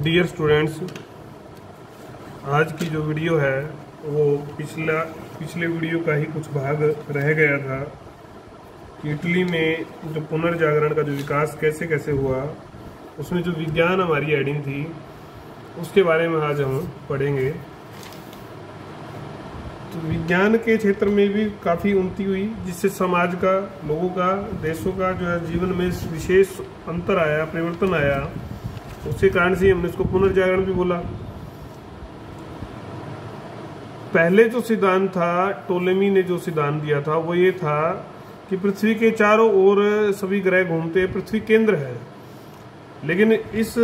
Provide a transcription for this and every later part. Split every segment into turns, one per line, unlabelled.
Dear students, आज की जो वीडियो है वो पिछले वीडियो का ही कुछ भाग रह गया था कि इटली में जो पुनर्जागरण का जो विकास कैसे कैसे हुआ, उसमें जो विज्ञान हमारी हेडिंग थी उसके बारे में आज हम पढ़ेंगे। तो विज्ञान के क्षेत्र में भी काफ़ी उन्नति हुई, जिससे समाज का, लोगों का, देशों का जो है जीवन में विशेष अंतर आया, परिवर्तन आया। उसी कारण से हमने इसको पुनर्जागरण भी बोला। पहले जो सिद्धांत था, टोलेमी ने जो सिद्धांत दिया था वो ये था कि पृथ्वी के चारों ओर सभी ग्रह घूमते हैं, पृथ्वी केंद्र है। लेकिन इस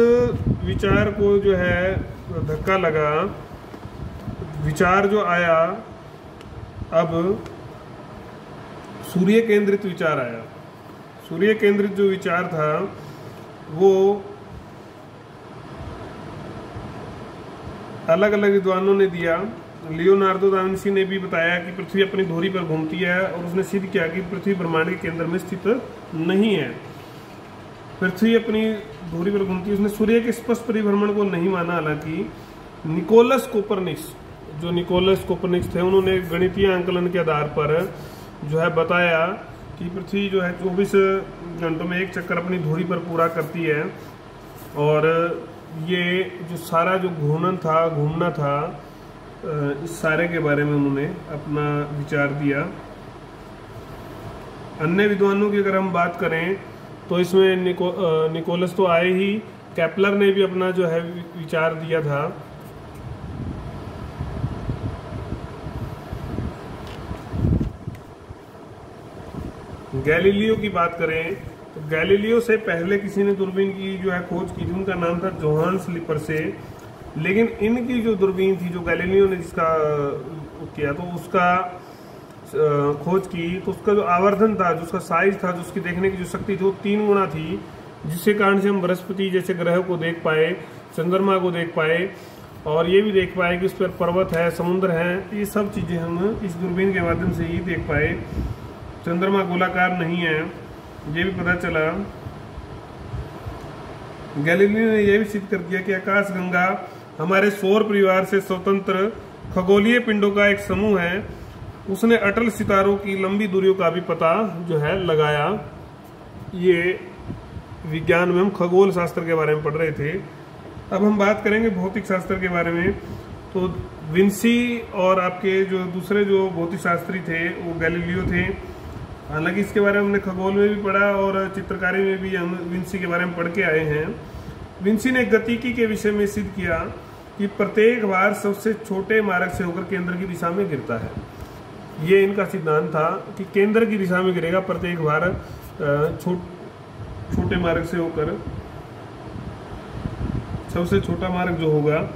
विचार को जो है धक्का लगा, विचार जो आया, अब सूर्य केंद्रित विचार आया। सूर्य केंद्रित जो विचार था वो अलग अलग विद्वानों ने दिया। लियोनार्डो दा विंसी ने भी बताया कि पृथ्वी अपनी धुरी पर घूमती है, और उसने सिद्ध किया कि पृथ्वी ब्रह्मांड के केंद्र में स्थित नहीं है। पृथ्वी अपनी धुरी पर घूमती है। उसने सूर्य के स्पष्ट परिभ्रमण को नहीं माना। हालांकि निकोलस कोपरनिकस थे, उन्होंने गणितीय आंकलन के आधार पर जो है बताया कि पृथ्वी जो है 24 घंटों में एक चक्कर अपनी धुरी पर पूरा करती है, और ये जो सारा जो घूमना था, इस सारे के बारे में उन्होंने अपना विचार दिया। अन्य विद्वानों की अगर हम बात करें तो इसमें निकोलस तो आए ही, केपलर ने भी अपना जो है विचार दिया था। गैलीलियो की बात करें तो गैलीलियो से पहले किसी ने दूरबीन की जो है खोज की थी, उनका नाम था जोहान्स लिपर्से। लेकिन इनकी जो दूरबीन थी, जो गैलीलियो ने जिसका किया तो उसका खोज की, तो उसका जो आवर्धन था, जो उसका साइज था, जो उसकी देखने की जो शक्ति थी वो 3 गुना थी, जिसके कारण से हम बृहस्पति जैसे ग्रह को देख पाए, चंद्रमा को देख पाए, और ये भी देख पाए कि उस पर पर्वत है, समुद्र है। ये सब चीजें हम इस दूरबीन के माध्यम से ही देख पाए। चंद्रमा गोलाकार नहीं है, ये भी पता चला। गैलीलियो ने यह भी सिद्ध कर दिया कि आकाशगंगा हमारे सौर परिवार से स्वतंत्र खगोलीय पिंडों का एक समूह है। उसने अटल सितारों की लंबी दूरियों का भी पता जो है लगाया। ये विज्ञान में हम खगोल शास्त्र के बारे में पढ़ रहे थे। अब हम बात करेंगे भौतिक शास्त्र के बारे में। तो विंसी और आपके जो दूसरे जो भौतिक शास्त्री थे वो गैलीलियो थे। हालांकि इसके बारे में हमने खगोल में भी पढ़ा और चित्रकारी में भी हम विंसी के बारे में पढ़ के आए हैं। विंसी ने गतिकी के विषय में सिद्ध किया कि प्रत्येक भार सबसे छोटे मार्ग से होकर केंद्र की दिशा में गिरता है। ये इनका सिद्धांत था कि केंद्र की दिशा में गिरेगा प्रत्येक भार, छोटे मार्ग से होकर। सबसे छोटा मार्ग जो होगा,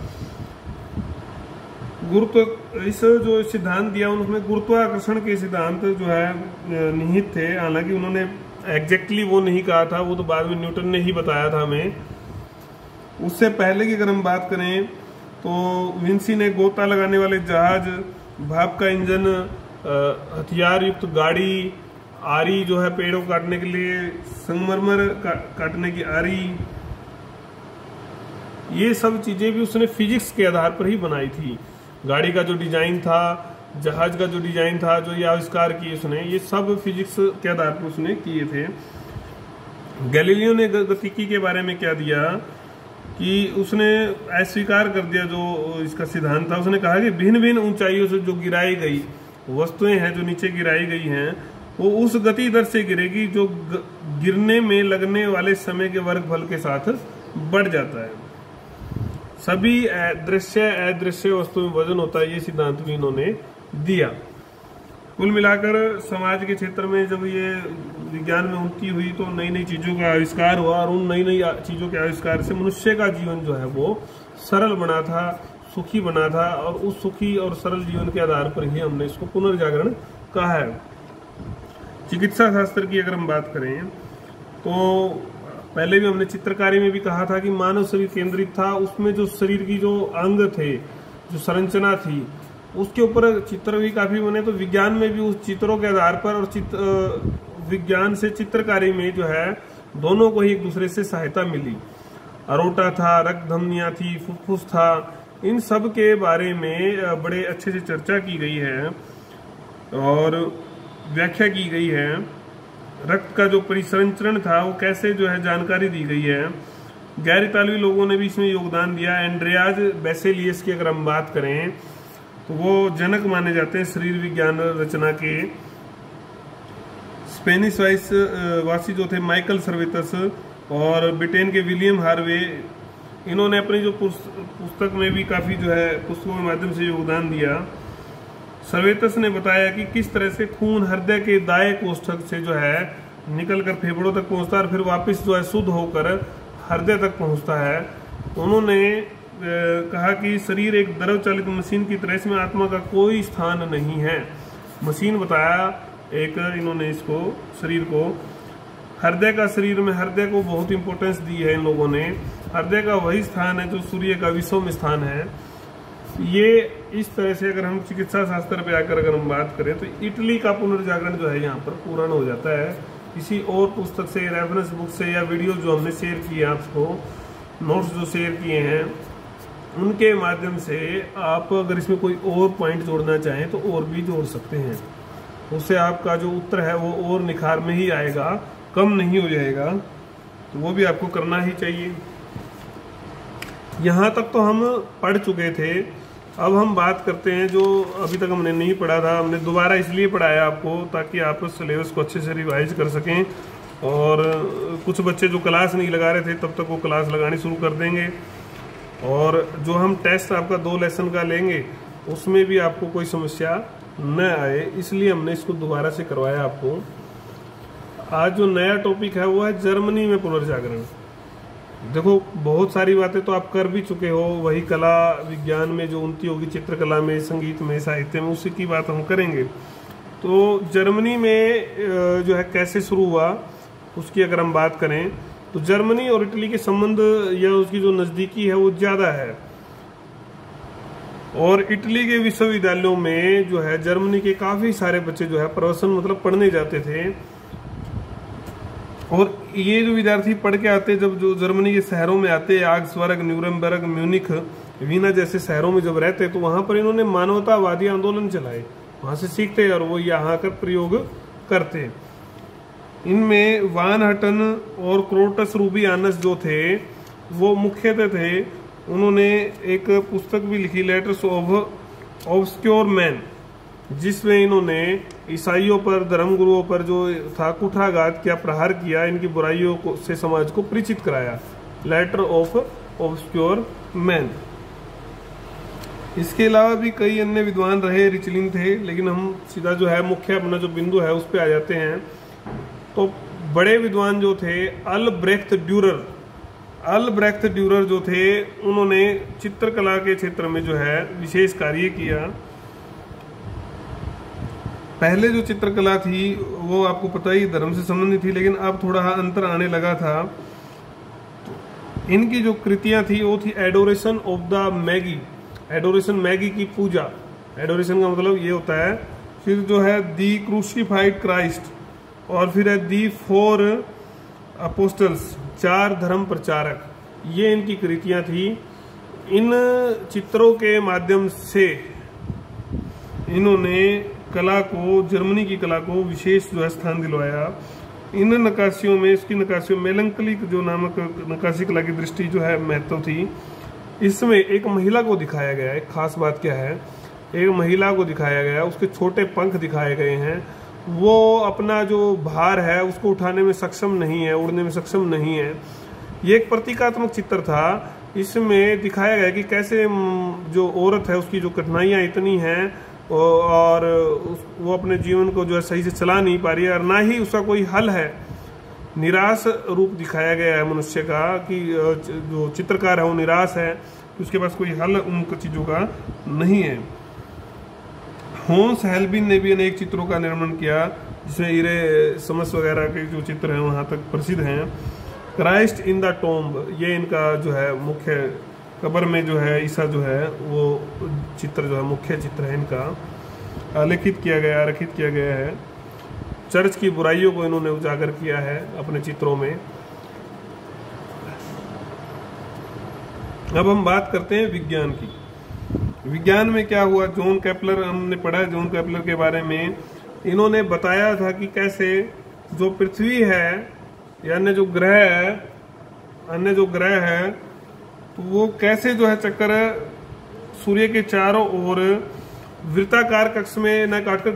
इस जो सिद्धांत दिया उनमें गुरुत्वाकर्षण के सिद्धांत जो है निहित थे। हालांकि उन्होंने एग्जैक्टली वो नहीं कहा था, वो तो बाद में न्यूटन ने ही बताया था हमें। उससे पहले की अगर हम बात करें तो विंसी ने गोता लगाने वाले जहाज, भाप का इंजन, हथियार युक्त गाड़ी, आरी जो है पेड़ों काटने के लिए, संगमरमर काटने की आरी, ये सब चीजें भी उसने फिजिक्स के आधार पर ही बनाई थी। गाड़ी का जो डिजाइन था, जहाज का जो डिजाइन था, जो ये आविष्कार किए उसने, ये सब फिजिक्स के आधार पर उसने किए थे। गैलीलियो ने गतिकी के बारे में क्या दिया कि उसने अस्वीकार कर दिया जो इसका सिद्धांत था। उसने कहा कि भिन्न भिन्न ऊंचाइयों से जो गिराई गई वस्तुएं हैं, जो नीचे गिराई गई हैं, वो उस गति दर से गिरेगी जो गिरने में लगने वाले समय के वर्गफल के साथ बढ़ जाता है। सभी अदृश्य वस्तु में वजन होता है, ये सिद्धांत भी इन्होंने दिया। कुल मिलाकर समाज के क्षेत्र में जब ये विज्ञान में उन्नति हुई तो नई नई चीजों का आविष्कार हुआ, और उन नई नई चीजों के आविष्कार से मनुष्य का जीवन जो है वो सरल बना था, सुखी बना था, और उस सुखी और सरल जीवन के आधार पर ही हमने इसको पुनर्जागरण कहा है। चिकित्सा शास्त्र की अगर हम बात करें तो पहले भी हमने चित्रकारी में भी कहा था कि मानव शरीर केंद्रित था। उसमें जो शरीर की जो अंग थे, जो संरचना थी, उसके ऊपर चित्र भी काफी बने। तो विज्ञान में भी उस चित्रों के आधार पर और विज्ञान से चित्रकारी में जो है दोनों को ही एक दूसरे से सहायता मिली। अरोटा था, रक्त धमनियां थी, फुफ्फुस था, इन सब के बारे में बड़े अच्छे से चर्चा की गई है और व्याख्या की गई है। रक्त का जो परिसंचरण था वो कैसे जो है जानकारी दी गई है। गैर इतालवी लोगों ने भी इसमें योगदान दिया। एंड्रियाज बेसेलियस की अगर हम बात करें तो वो जनक माने जाते हैं शरीर विज्ञान रचना के। स्पेनिश वासी जो थे माइकल सर्वेतस और ब्रिटेन के विलियम हार्वे, इन्होंने अपनी जो पुस्तक में भी काफी जो है पुस्तकों के माध्यम से योगदान दिया। सर्वेतस ने बताया कि किस तरह से खून हृदय के दाएं कोष्ठक से जो है निकलकर फेफड़ों तक पहुंचता है और फिर वापस जो है शुद्ध होकर हृदय तक पहुंचता है। उन्होंने कहा कि शरीर एक द्रव चालित मशीन की तरह, इसमें आत्मा का कोई स्थान नहीं है। मशीन बताया एक इन्होंने इसको शरीर को। हृदय का शरीर में हृदय को बहुत इंपॉर्टेंस दी है इन लोगों ने। हृदय का वही स्थान है जो सूर्य का विषम स्थान है। ये इस तरह से अगर हम चिकित्सा शास्त्र पे आकर अगर हम बात करें तो इटली का पुनर्जागरण जो है यहाँ पर पूर्ण हो जाता है। किसी और पुस्तक से, रेफरेंस बुक से या वीडियो जो हमने शेयर किए आपको, नोट्स जो शेयर किए हैं उनके माध्यम से आप अगर इसमें कोई और पॉइंट जोड़ना चाहें तो और भी जोड़ सकते हैं। उससे आपका जो उत्तर है वो और निखार में ही आएगा, कम नहीं हो जाएगा। तो वो भी आपको करना ही चाहिए। यहाँ तक तो हम पढ़ चुके थे। अब हम बात करते हैं जो अभी तक हमने नहीं पढ़ा था। हमने दोबारा इसलिए पढ़ाया आपको ताकि आप सिलेबस को अच्छे से रिवाइज कर सकें। और कुछ बच्चे जो क्लास नहीं लगा रहे थे तब तक वो क्लास लगानी शुरू कर देंगे। और जो हम टेस्ट आपका 2 लेसन का लेंगे उसमें भी आपको कोई समस्या न आए, इसलिए हमने इसको दोबारा से करवाया आपको। आज जो नया टॉपिक है वो है जर्मनी में पुनर्जागरण। देखो बहुत सारी बातें तो आप कर भी चुके हो, वही कला विज्ञान में जो उनती होगी, चित्रकला में, संगीत में, साहित्य में, उसी की बात हम करेंगे। तो जर्मनी में जो है कैसे शुरू हुआ उसकी अगर हम बात करें तो जर्मनी और इटली के संबंध या उसकी जो नज़दीकी है वो ज़्यादा है। और इटली के विश्वविद्यालयों में जो है जर्मनी के काफ़ी सारे बच्चे जो है प्रवसन मतलब पढ़ने जाते थे। और ये जो विद्यार्थी पढ़ के आते, जब जो जर्मनी के शहरों में आते, आग्सबर्ग, न्यूरेमबर्ग, म्यूनिख, वीना जैसे शहरों में जब रहते तो वहां पर इन्होंने मानवतावादी आंदोलन चलाए। वहां से सीखते और वो यहाँ आकर प्रयोग करते। इनमें वान हटन और क्रोटस रूबियानस जो थे वो मुख्यतः थे। उन्होंने एक पुस्तक भी लिखी, लेटर्स ऑफ ऑब्सक्योर मैन, जिसमें इन्होंने ईसाइयों पर, धर्मगुरुओं पर जो था कुठाघात किया, प्रहार किया, इनकी बुराइयों को से समाज को परिचित कराया। Letter of obscure man. इसके अलावा भी कई अन्य विद्वान रहे, रिचलिन थे, लेकिन हम सीधा जो है मुख्य अपना जो बिंदु है उस पर आ जाते हैं। तो बड़े विद्वान जो थे अल्ब्रेख्त ड्यूरर जो थे, उन्होंने चित्रकला के क्षेत्र में जो है विशेष कार्य किया। पहले जो चित्रकला थी वो आपको पता ही धर्म से संबंधित थी, लेकिन अब थोड़ा अंतर आने लगा था। तो इनकी जो कृतियां थी वो थी adoration of the Maggi, adoration Maggi की पूजा। एडोरेशन का मतलब ये होता है। फिर जो है दी क्रूसिफाइड क्राइस्ट, और फिर है दी 4 अपोस्टल्स, 4 धर्म प्रचारक। ये इनकी कृतियां थी। इन चित्रों के माध्यम से इन्होंने कला को, जर्मनी की कला को विशेष जो है स्थान दिलवाया। इन नक्काशियों में, इसकी नक्काशियों में मेलंकलिक जो नामक नक्काशी कला की दृष्टि जो है महत्व थी। इसमें एक महिला को दिखाया गया है। एक खास बात क्या है, एक महिला को दिखाया गया है, उसके छोटे पंख दिखाए गए हैं। वो अपना जो भार है उसको उठाने में सक्षम नहीं है, उड़ने में सक्षम नहीं है। ये एक प्रतीकात्मक चित्र था। इसमें दिखाया गया कि कैसे जो औरत है उसकी जो कठिनाइयाँ इतनी हैं और वो अपने जीवन को जो है सही से चला नहीं पा रही है और ना ही उसका कोई हल है। निराश रूप दिखाया गया है मनुष्य का, कि जो चित्रकार है वो निराश है, उसके पास कोई हल उन चीज़ों का नहीं है। होंस हेल्बिन ने भी अनेक चित्रों का निर्माण किया, जिसमें इरे समस वगैरह के जो चित्र हैं वहाँ तक प्रसिद्ध हैं। क्राइस्ट इन द टॉम्ब, ये इनका जो है मुख्य, कब्र में जो है ईसा जो है वो चित्र जो है मुख्य चित्र है इनका। आलेखित किया गया, आरेखित किया गया है। चर्च की बुराइयों को इन्होंने उजागर किया है अपने चित्रों में। अब हम बात करते हैं विज्ञान की। विज्ञान में क्या हुआ, जॉन केपलर, हमने पढ़ा है जॉन केपलर के बारे में। इन्होंने बताया था कि कैसे जो पृथ्वी है या अन्य जो ग्रह है तो वो कैसे जो है चक्कर सूर्य के चारों ओर वृत्ताकार कक्ष में न काटकर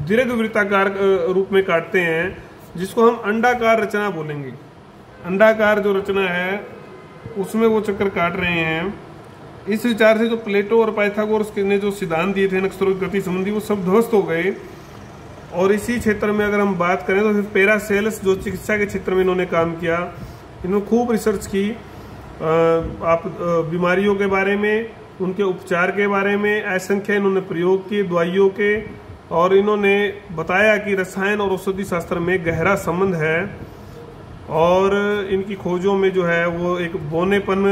दीर्घ वृत्ताकार रूप में काटते हैं, जिसको हम अंडाकार रचना बोलेंगे। अंडाकार जो रचना है उसमें वो चक्कर काट रहे हैं। इस विचार से जो प्लेटो और पाइथागोरस ने जो सिद्धांत दिए थे नक्षत्रों की गति संबंधी, वो सब ध्वस्त हो गए। और इसी क्षेत्र में अगर हम बात करें तो फिर पैरासेल्स जो चिकित्सा के क्षेत्र में इन्होंने काम किया, इन्होंने खूब रिसर्च की बीमारियों के बारे में, उनके उपचार के बारे में, असंख्य इन्होंने प्रयोग किए दवाइयों के, और इन्होंने बताया कि रसायन और औषधि शास्त्र में गहरा संबंध है। और इनकी खोजों में जो है वो एक बौनेपन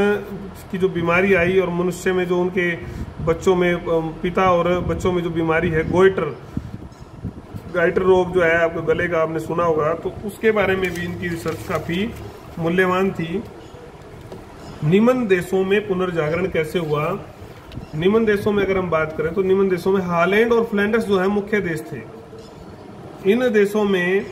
की जो बीमारी आई और मनुष्य में जो उनके बच्चों में, पिता और बच्चों में जो बीमारी है गाइटर रोग जो है आपको गले का, आपने सुना होगा, तो उसके बारे में भी इनकी रिसर्च काफी मूल्यवान थी। निम्न देशों में पुनर्जागरण कैसे हुआ। निम्न देशों में अगर हम बात करें तो निम्न देशों में हॉलैंड और फ्लैंडर्स जो है मुख्य देश थे। इन देशों में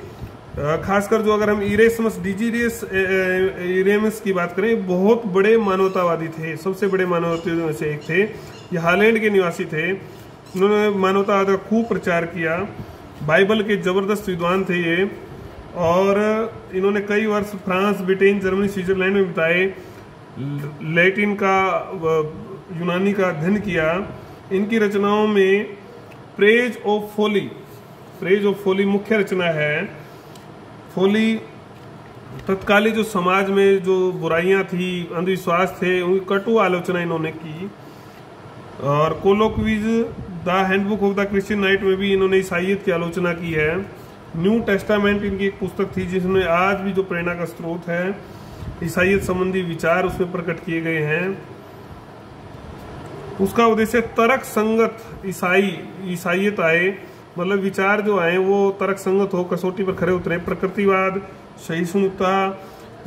खासकर जो अगर हम इरेस्मस डिजीरियस इरेमस की बात करें, बहुत बड़े मानवतावादी थे, सबसे बड़े मानवतावादियों में से एक थे। ये हॉलैंड के निवासी थे। उन्होंने मानवतावाद का खूब प्रचार किया, बाइबल के जबरदस्त विद्वान थे ये, और इन्होंने कई वर्ष फ्रांस, ब्रिटेन, जर्मनी, स्विट्जरलैंड में बिताए। लैटिन का, यूनानी का अध्ययन किया। इनकी रचनाओं में प्रेज ऑफ फोली मुख्य रचना है। फोली तत्कालीन जो समाज में जो बुराइयां थी, अंधविश्वास थे, उनकी कटु आलोचना इन्होंने की। और colloquies the handbook of the Christian knight में भी इन्होंने ईसाइयत की आलोचना की है। न्यू टेस्टामेंट इनकी एक पुस्तक थी जिसमें आज भी जो प्रेरणा का स्रोत है, ईसाइयत संबंधी विचार उसमें प्रकट किए गए हैं। उसका उद्देश्य तर्क संगत ईसाइयत आए, मतलब विचार जो आए वो तर्क संगत हो, कसौटी पर खरे उतरे। प्रकृतिवाद, सहिष्णुता,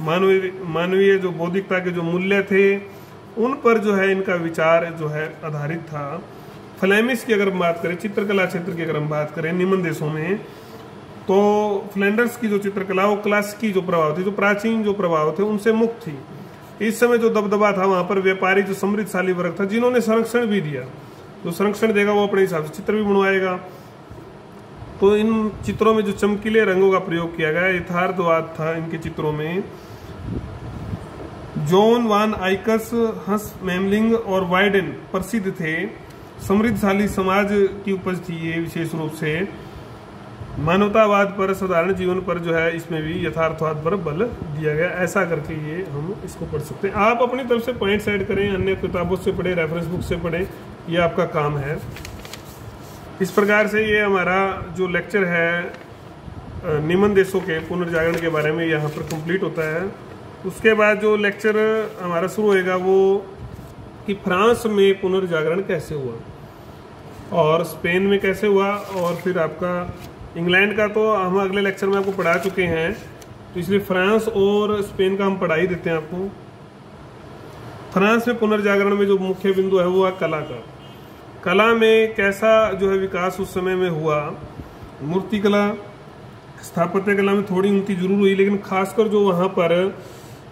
मानवीय जो बौद्धिकता के जो मूल्य थे, उन पर जो है इनका विचार जो है आधारित था। फ्लेमिश की अगर हम बात करें, चित्रकला क्षेत्र की अगर हम बात करें निम्न देशों में, तो फ्लैंडर्स की जो चित्रकला वो क्लासिकी जो प्रभाव थे, जो प्राचीन जो प्रभाव थे, उनसे मुक्त थी। इस समय जो दबदबा था वहां पर व्यापारी जो समृद्धशाली वर्ग था, जिन्होंने संरक्षण भी दिया, जो संरक्षण देगा वो अपने हिसाब से चित्र भी बनवाएगा। तो इन चित्रों में जो चमकीले रंगों का प्रयोग किया गया, यथार्थवाद था इनके चित्रों में। जॉन वान आइकस, हंस मेमलिंग और वाइडेन प्रसिद्ध थे। समृद्धशाली समाज की उपज थी ये, विशेष रूप से मानवतावाद पर, साधारण जीवन पर जो है इसमें भी यथार्थवाद पर बल दिया गया। ऐसा करके ये हम इसको पढ़ सकते हैं। आप अपनी तरफ से पॉइंट्स ऐड करें, अन्य किताबों से पढ़े, रेफरेंस बुक से पढ़े, ये आपका काम है। इस प्रकार से ये हमारा जो लेक्चर है निम्न देशों के पुनर्जागरण के बारे में यहाँ पर कंप्लीट होता है। उसके बाद जो लेक्चर हमारा शुरू होएगा वो कि फ्रांस में पुनर्जागरण कैसे हुआ और स्पेन में कैसे हुआ, और फिर आपका इंग्लैंड का तो हम अगले लेक्चर में आपको पढ़ा चुके हैं, तो इसलिए फ्रांस और स्पेन का हम पढ़ा ही देते हैं आपको। फ्रांस में पुनर्जागरण में जो मुख्य बिंदु है वो है कला का। कला में कैसा जो है विकास उस समय में हुआ। मूर्तिकला, स्थापत्य कला में थोड़ी उन्नति जरूर हुई, लेकिन खासकर जो वहाँ पर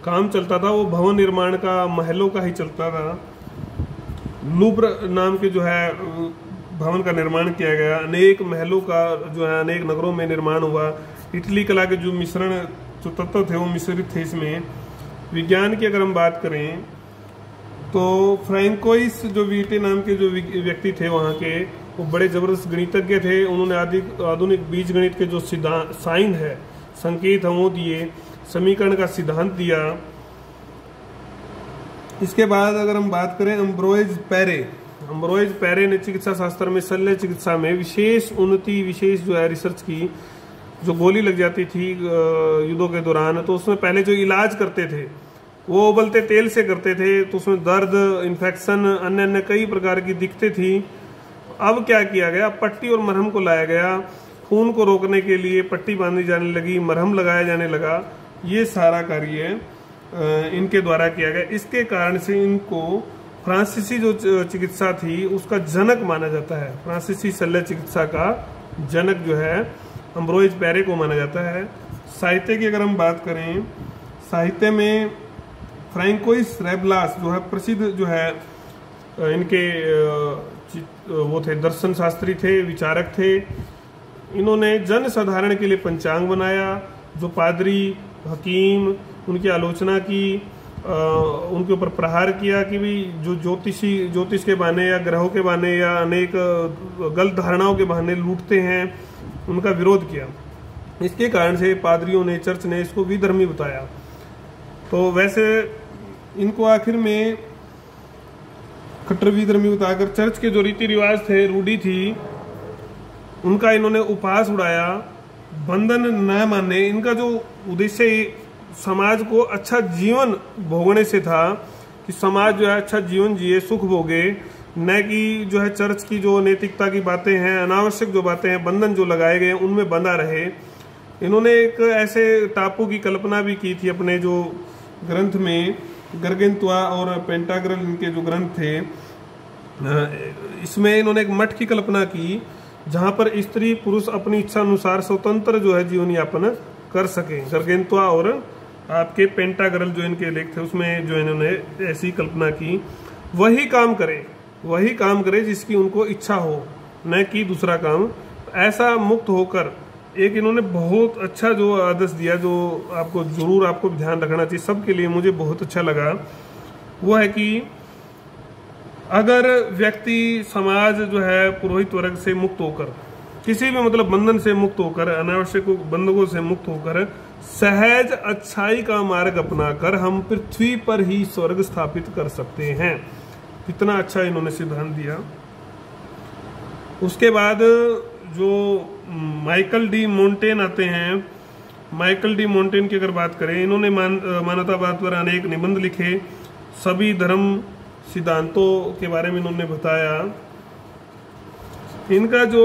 काम चलता था वो भवन निर्माण का, महलों का ही चलता था। लूव्र नाम के जो है भवन का निर्माण किया गया, अनेक महलों का जो है अनेक नगरों में निर्माण हुआ। इटली कला के जो मिश्रण जो तत्व थे वो मिश्रित थे इसमें। विज्ञान की अगर हम बात करें तो फ्रैंकोइस जो वीटे नाम के जो व्यक्ति थे वहाँ के, वो बड़े जबरदस्त गणितज्ञ थे। उन्होंने आधुनिक बीज गणित के जो साइन है, संकेत हैं वो दिए, समीकरण का सिद्धांत दिया। इसके बाद अगर हम बात करें अम्ब्रोइज पैरे ने चिकित्सा शास्त्र में, शल्य चिकित्सा में विशेष उन्नति, विशेष जो है रिसर्च की। जो गोली लग जाती थी युद्धों के दौरान, तो उसमें पहले जो इलाज करते थे वो उबलते तेल से करते थे, तो उसमें दर्द, इन्फेक्शन, अन्य कई प्रकार की दिक्कतें थी। अब क्या किया गया, पट्टी और मरहम को लाया गया। खून को रोकने के लिए पट्टी बांधी जाने लगी, मरहम लगाया जाने लगा। ये सारा कार्य इनके द्वारा किया गया। इसके कारण से इनको फ्रांसीसी जो चिकित्सा थी उसका जनक माना जाता है। फ्रांसीसी शल्य चिकित्सा का जनक जो है अम्ब्रोइज पेरे को माना जाता है। साहित्य की अगर हम बात करें, साहित्य में फ्रैंकोइस रेबलास जो है प्रसिद्ध जो है इनके वो थे, दर्शन शास्त्री थे, विचारक थे। इन्होंने जन साधारण के लिए पंचांग बनाया। जो पादरी हकीम उनकी आलोचना की, उनके ऊपर प्रहार किया कि भी जो ज्योतिष के बहाने या ग्रहों के बहाने या अनेक गलत धारणाओं के बहाने लूटते हैं, उनका विरोध किया। इसके कारण से पादरियों ने, चर्च ने इसको विधर्मी बताया। तो वैसे इनको आखिर में कट्टर विधर्मी बताकर चर्च के जो रीति रिवाज थे, रूढ़ी थी, उनका इन्होंने उपहास उड़ाया, बंधन न माने। इनका जो उद्देश्य समाज को अच्छा जीवन भोगने से था कि समाज जो है अच्छा जीवन जिए, सुख भोगे, न कि जो है चर्च की जो नैतिकता की बातें हैं, अनावश्यक जो बातें हैं, बंधन जो लगाए गए उनमें बंधा रहे। इन्होंने एक ऐसे टापू की कल्पना भी की थी अपने जो ग्रंथ में, गर्गेंतुआ और पेंटाग्रल इनके जो ग्रंथ थे, इसमें इन्होंने एक मठ की कल्पना की जहां पर स्त्री पुरुष अपनी इच्छा अनुसार स्वतंत्र जो है जीवन यापन कर सके। गर्गेंतुआ और आपके पेंटाग्रल जो इनके लेख थे उसमें जो इन्होंने ऐसी कल्पना की, वही काम करे जिसकी उनको इच्छा हो, न कि दूसरा काम। ऐसा मुक्त होकर एक इन्होंने बहुत अच्छा जो आदेश दिया, जो आपको जरूर आपको ध्यान रखना चाहिए, सबके लिए मुझे बहुत अच्छा लगा, वो है कि अगर व्यक्ति समाज जो है पुरोहित वर्ग से मुक्त होकर, किसी भी मतलब बंधन से मुक्त होकर, अनावश्यक बंधकों से मुक्त होकर सहज अच्छाई का मार्ग अपनाकर हम पृथ्वी पर ही स्वर्ग स्थापित कर सकते हैं। कितना अच्छा इन्होंने सिद्धांत दिया। उसके बाद जो माइकल डी मोंटेन आते हैं, माइकल डी मोंटेन की अगर बात करें, इन्होंने मानवतावाद पर अनेक निबंध लिखे, सभी धर्म सिद्धांतों के बारे में इन्होंने बताया। इनका जो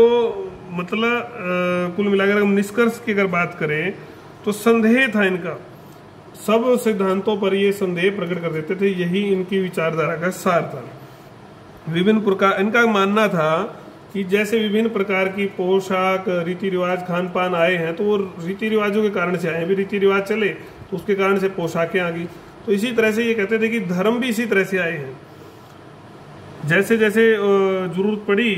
मतलब कुल मिलाकर हम निष्कर्ष की अगर बात करें तो संदेह था इनका, सब सिद्धांतों पर ये संदेह प्रकट कर देते थे, यही इनकी विचारधारा का सार था। विभिन्न प्रकार इनका मानना था कि जैसे विभिन्न प्रकार की पोशाक, रीति रिवाज, खान पान आए हैं तो वो रीति रिवाजों के कारण से आए। भी रीति रिवाज चले तो उसके कारण से पोशाकें आ गई। तो इसी तरह से ये कहते थे कि धर्म भी इसी तरह से आए हैं, जैसे जैसे जरूरत पड़ी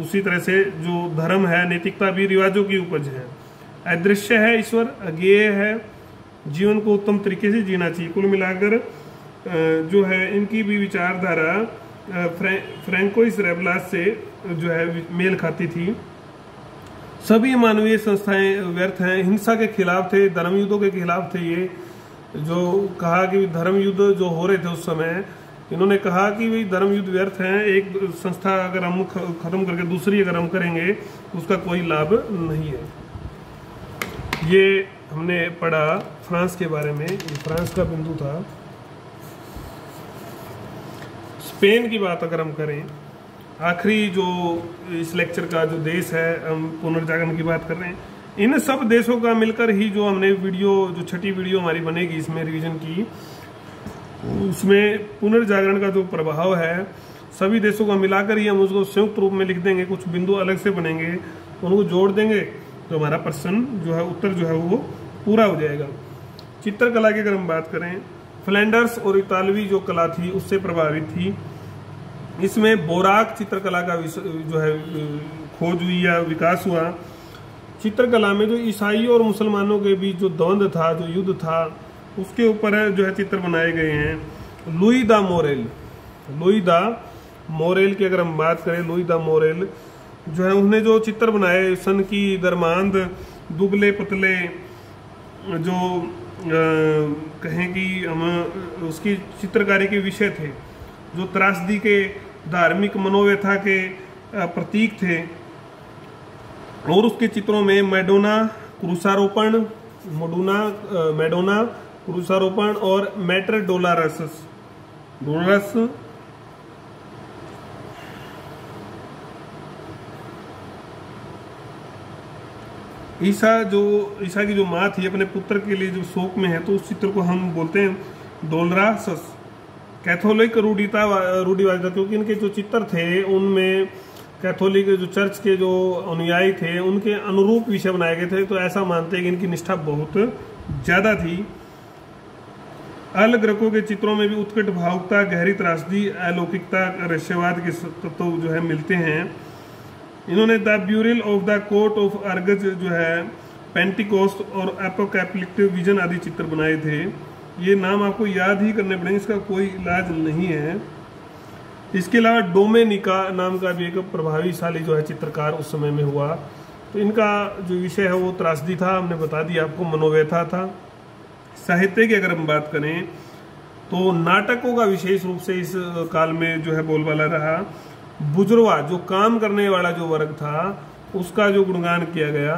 उसी तरह से जो धर्म है, नैतिकता भी रिवाजों की उपज है। अदृश्य है ईश्वर, अज्ञेय है, जीवन को उत्तम तरीके से जीना चाहिए। कुल मिलाकर जो है इनकी भी विचारधारा फ्रैंकोइस रेबलास से जो है मेल खाती थी। सभी मानवीय संस्थाएं व्यर्थ हैं, हिंसा के खिलाफ थे, धर्म युद्धों के खिलाफ थे। ये जो कहा कि धर्म युद्ध जो हो रहे थे उस समय, इन्होंने कहा कि भाई धर्म युद्ध व्यर्थ हैं, एक संस्था अगर हम खत्म करके दूसरी अगर हम करेंगे उसका कोई लाभ नहीं है। ये हमने पढ़ा फ्रांस के बारे में, ये फ्रांस का बिंदु था। स्पेन की बात अगर हम करें, आखिरी जो इस लेक्चर का जो देश है, हम पुनर्जागरण की बात कर रहे हैं। इन सब देशों का मिलकर ही जो हमने वीडियो, जो छठी वीडियो हमारी बनेगी इसमें रिवीजन की, उसमें पुनर्जागरण का जो प्रभाव है सभी देशों का मिलाकर ही हम उसको संयुक्त रूप में लिख देंगे। कुछ बिंदु अलग से बनेंगे, उनको जोड़ देंगे तो हमारा प्रश्न जो है, उत्तर जो है वो पूरा हो जाएगा। चित्रकला की अगर हम बात करें, फ्लैंडर्स और इतालवी जो कला थी उससे प्रभावित थी। इसमें बोराक चित्रकला का जो है खोज हुई या विकास हुआ। चित्रकला में जो ईसाई और मुसलमानों के बीच जो द्वंद्व था, जो युद्ध था, उसके ऊपर जो है चित्र बनाए गए हैं। लुई द मोरेल की अगर हम बात करें, लुई द मोरेल जो है उन्होंने जो चित्र बनाए, सन की दरमांद, दुबले पतले, जो कहें कि हम उसकी चित्रकारी के विषय थे, जो त्रासदी के धार्मिक मनोव्यथा के प्रतीक थे। और उसके चित्रों में मैडोना क्रूसारोपण और मैटर डोलारस ईसा की जो माँ थी अपने पुत्र के लिए जो शोक में है, तो उस चित्र को हम बोलते हैं डोलरासस। कैथोलिक रूढ़िवादिता, क्योंकि इनके जो चित्र थे उनमें कैथोलिक जो चर्च के जो अनुयायी थे उनके अनुरूप विषय बनाए गए थे, तो ऐसा मानते हैं कि इनकी निष्ठा बहुत ज़्यादा थी। अल ग्रेको के चित्रों में भी उत्कट भावुकता, गहरी त्रासदी, अलौकिकता, रहस्यवाद के तत्व जो है मिलते हैं। इन्होंने the burial of the court of Orgaz जो है, पेंटिकोस्ट और एपोकैलिप्टिक विजन आदि चित्र बनाए थे। ये नाम आपको याद ही करने पड़ेंगे, इसका कोई इलाज नहीं है। इसके अलावा डोमेनिका नाम का भी एक प्रभावशाली जो है चित्रकार उस समय में हुआ। तो इनका जो विषय है वो त्रासदी था, हमने बता दिया आपको, मनोव्यथा था। साहित्य की अगर हम बात करें तो नाटकों का विशेष रूप से इस काल में जो है बोलबाला रहा। बुजुर्वा जो काम करने वाला जो वर्ग था उसका जो गुणगान किया गया।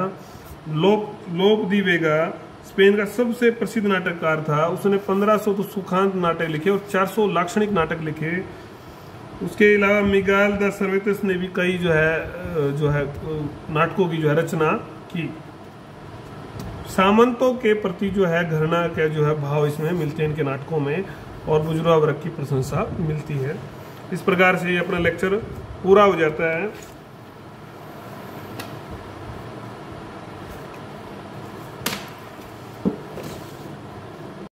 लोप दी वेगा स्पेन का सबसे प्रसिद्ध नाटककार था, उसने 1500 तो सुखांत नाटक लिखे और 400 लाक्षणिक नाटक लिखे। उसके अलावा मिगाल द सर्वेतस ने भी कई जो है नाटकों की जो है रचना की। सामंतों के प्रति जो है घृणा के जो है भाव इसमें मिलते हैं इनके नाटकों में, और बुजुर्ग वर्ग की प्रशंसा मिलती है। इस प्रकार से ये अपना लेक्चर पूरा हो जाता है।